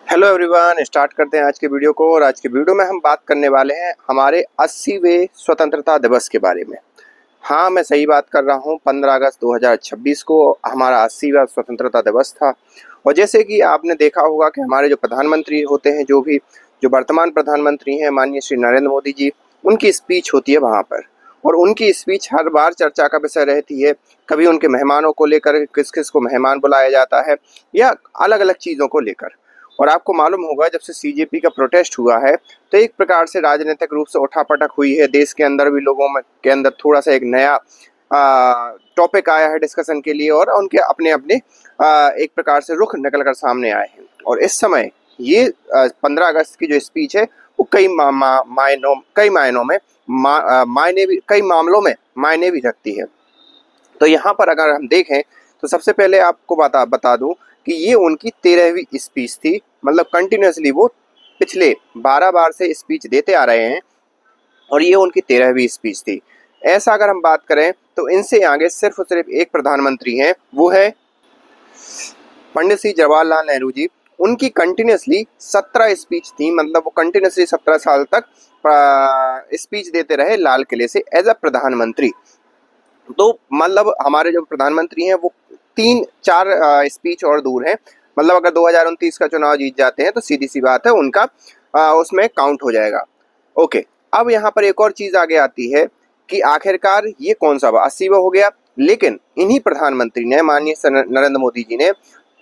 Hello everyone, start करते हैं आज के वीडियो को। और आज के वीडियो में हम बात करने वाले हैं हमारे 80वें स्वतंत्रता दिवस के बारे में। हाँ, मैं सही बात कर रहा हूँ। 15 अगस्त 2026 को हमारा 80वां स्वतंत्रता दिवस था। और जैसे कि आपने देखा होगा कि हमारे जो प्रधानमंत्री होते हैं, जो वर्तमान प्रधानमंत्री हैं माननीय श्री नरेंद्र मोदी जी, उनकी स्पीच होती है वहाँ पर। और उनकी स्पीच हर बार चर्चा का विषय रहती है। कभी उनके मेहमानों को लेकर, किस किस को मेहमान बुलाया जाता है, या अलग अलग चीज़ों को लेकर। और आपको मालूम होगा, जब से सीजेपी का प्रोटेस्ट हुआ है तो एक प्रकार से राजनीतिक रूप से उठापटक हुई है। देश के अंदर भी लोगों में के अंदर थोड़ा सा एक नया टॉपिक आया है डिस्कशन के लिए, और उनके अपने अपने एक प्रकार से रुख निकल कर सामने आए हैं। और इस समय ये 15 अगस्त की जो स्पीच है वो कई मायनों में मायने भी, कई मामलों में मायने भी रखती है। तो यहाँ पर अगर हम देखें तो सबसे पहले आपको बता दूं कि ये उनकी 13वीं स्पीच थी। मतलब कंटिन्यूसली वो पिछले 12 बार से स्पीच देते आ रहे हैं, और ये उनकी 13वीं स्पीच थी। ऐसा अगर हम बात करें तो इनसे आगे सिर्फ और सिर्फ एक प्रधानमंत्री हैं, वो है पंडित श्री जवाहरलाल नेहरू जी। उनकी कंटिन्यूसली 17 स्पीच थी। मतलब वो कंटिन्यूसली 17 साल तक स्पीच देते रहे लाल किले से एज अ प्रधानमंत्री। तो मतलब हमारे जो प्रधानमंत्री हैं वो 3-4 स्पीच और दूर हैं। मतलब अगर 2029 का चुनाव जीत जाते हैं तो सीधी सी बात है, उनका उसमें काउंट हो जाएगा। ओके, अब यहाँ पर एक और चीज़ आगे आती है कि आखिरकार ये कौन सा 80वां हो गया। लेकिन इन्हीं प्रधानमंत्री ने, माननीय नरेंद्र मोदी जी ने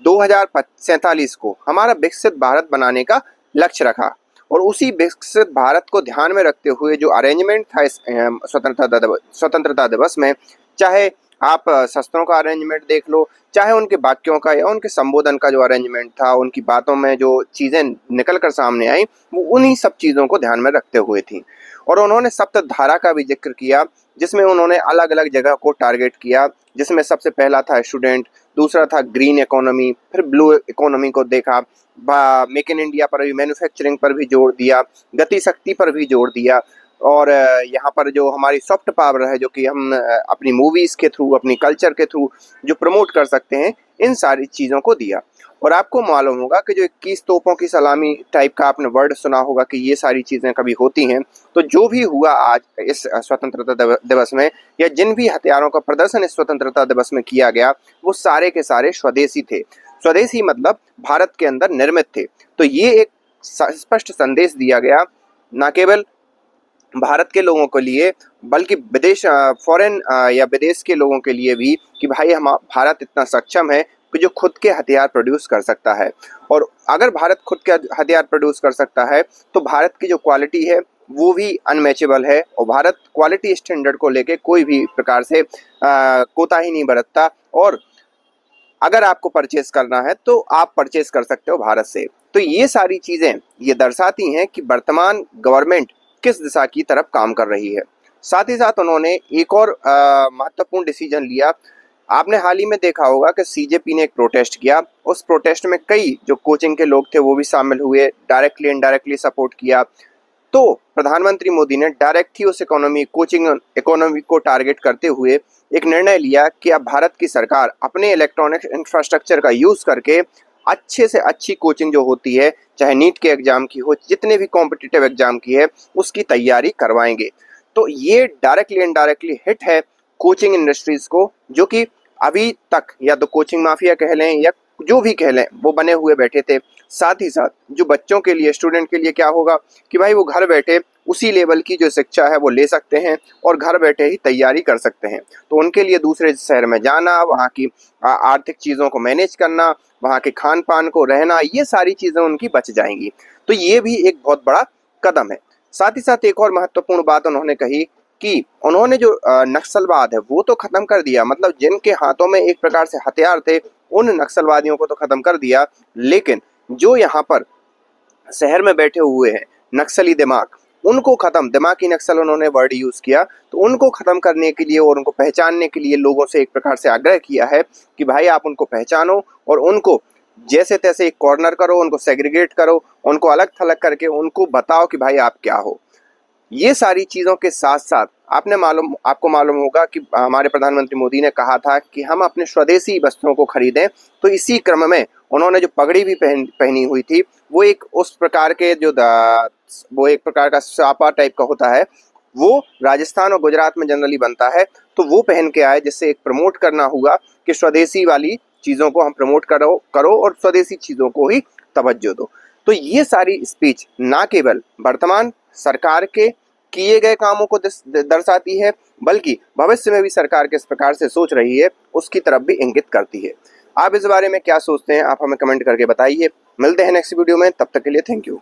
2047 को हमारा विकसित भारत बनाने का लक्ष्य रखा। और उसी विकसित भारत को ध्यान में रखते हुए जो अरेंजमेंट था इस स्वतंत्रता दिवस में, चाहे आप शस्त्रों का अरेंजमेंट देख लो, चाहे उनके वाक्यों का या उनके संबोधन का जो अरेंजमेंट था, उनकी बातों में जो चीज़ें निकल कर सामने आई, वो उन्हीं सब चीज़ों को ध्यान में रखते हुए थी। और उन्होंने सप्तधारा का भी जिक्र किया, जिसमें उन्होंने अलग अलग जगह को टारगेट किया। जिसमें सबसे पहला था स्टूडेंट, दूसरा था ग्रीन इकोनॉमी, फिर ब्लू इकोनॉमी को देखा, मेक इन इंडिया पर भी, मैन्युफैक्चरिंग पर भी जोर दिया, गति शक्ति पर भी जोर दिया। और यहाँ पर जो हमारी सॉफ्ट पावर है, जो कि हम अपनी मूवीज़ के थ्रू, अपनी कल्चर के थ्रू जो प्रमोट कर सकते हैं, इन सारी चीज़ों को दिया। और आपको मालूम होगा कि जो 21 तोपों की सलामी टाइप का आपने वर्ड सुना होगा कि ये सारी चीज़ें कभी होती हैं। तो जो भी हुआ आज इस स्वतंत्रता दिवस में, या जिन भी हथियारों का प्रदर्शन इस स्वतंत्रता दिवस में किया गया, वो सारे के सारे स्वदेशी थे। स्वदेशी मतलब भारत के अंदर निर्मित थे। तो ये एक स्पष्ट संदेश दिया गया, न केवल भारत के लोगों के लिए, बल्कि फॉरेन या विदेश के लोगों के लिए भी, कि भाई हम भारत इतना सक्षम है कि जो खुद के हथियार प्रोड्यूस कर सकता है। और अगर भारत खुद के हथियार प्रोड्यूस कर सकता है तो भारत की जो क्वालिटी है वो भी अनमैचेबल है। और भारत क्वालिटी स्टैंडर्ड को लेके कोई भी प्रकार से कोताही नहीं बरतता। और अगर आपको परचेस करना है तो आप परचेस कर सकते हो भारत से। तो ये सारी चीज़ें ये दर्शाती हैं कि वर्तमान गवर्नमेंट किस दिशा की तरफ काम कर रही है। साथ ही साथ उन्होंने एक और महत्वपूर्ण डिसीजन लिया। आपने हाल ही में देखा होगा कि सीजेपी ने एक प्रोटेस्ट किया। उस प्रोटेस्ट में कई जो कोचिंग के लोग थे वो भी शामिल हुए, डायरेक्टली इनडायरेक्टली सपोर्ट किया। तो प्रधानमंत्री मोदी ने डायरेक्ट ही उस कोचिंग इकोनॉमी को टारगेट करते हुए एक निर्णय लिया कि अब भारत की सरकार अपने इलेक्ट्रॉनिक्स इंफ्रास्ट्रक्चर का यूज़ करके अच्छे से अच्छी कोचिंग जो होती है, चाहे नीट के एग्ज़ाम की हो, जितने भी कॉम्पिटिटिव एग्ज़ाम की है, उसकी तैयारी करवाएंगे। तो ये डायरेक्टली इनडायरेक्टली हिट है कोचिंग इंडस्ट्रीज़ को, जो कि अभी तक या तो कोचिंग माफिया कह लें या जो भी कह लें, वो बने हुए बैठे थे। साथ ही साथ जो बच्चों के लिए, स्टूडेंट के लिए क्या होगा कि भाई वो घर बैठे उसी लेवल की जो शिक्षा है वो ले सकते हैं, और घर बैठे ही तैयारी कर सकते हैं। तो उनके लिए दूसरे शहर में जाना, वहाँ की आर्थिक चीज़ों को मैनेज करना, वहाँ के खान पान को रहना, ये सारी चीज़ें उनकी बच जाएंगी। तो ये भी एक बहुत बड़ा कदम है। साथ ही साथ एक और महत्वपूर्ण बात उन्होंने कही कि उन्होंने जो नक्सलवाद है वो तो ख़त्म कर दिया। मतलब जिनके हाथों में एक प्रकार से हथियार थे, उन नक्सलवादियों को तो ख़त्म कर दिया, लेकिन जो यहाँ पर शहर में बैठे हुए हैं नक्सली दिमाग, उनको ख़त्म, दिमागी नक्सल उन्होंने वर्ड यूज़ किया, तो उनको ख़त्म करने के लिए और उनको पहचानने के लिए लोगों से एक प्रकार से आग्रह किया है कि भाई आप उनको पहचानो और उनको जैसे तैसे एक कॉर्नर करो, उनको सेग्रीगेट करो, उनको अलग थलग करके उनको बताओ कि भाई आप क्या हो। ये सारी चीज़ों के साथ साथ आपको मालूम होगा कि हमारे प्रधानमंत्री मोदी ने कहा था कि हम अपने स्वदेशी वस्त्रों को खरीदें। तो इसी क्रम में उन्होंने जो पगड़ी भी पहनी हुई थी वो एक उस प्रकार के वो एक प्रकार का सापा टाइप का होता है, वो राजस्थान और गुजरात में जनरली बनता है, तो वो पहन के आए, जिससे एक प्रमोट करना हुआ कि स्वदेशी वाली चीज़ों को हम प्रमोट करो और स्वदेशी चीज़ों को ही तवज्जो दो। तो ये सारी स्पीच ना केवल वर्तमान सरकार के किए गए कामों को दर्शाती है, बल्कि भविष्य में भी सरकार किस प्रकार से सोच रही है उसकी तरफ भी इंगित करती है। आप इस बारे में क्या सोचते हैं, आप हमें कमेंट करके बताइए। मिलते हैं नेक्स्ट वीडियो में, तब तक के लिए थैंक यू।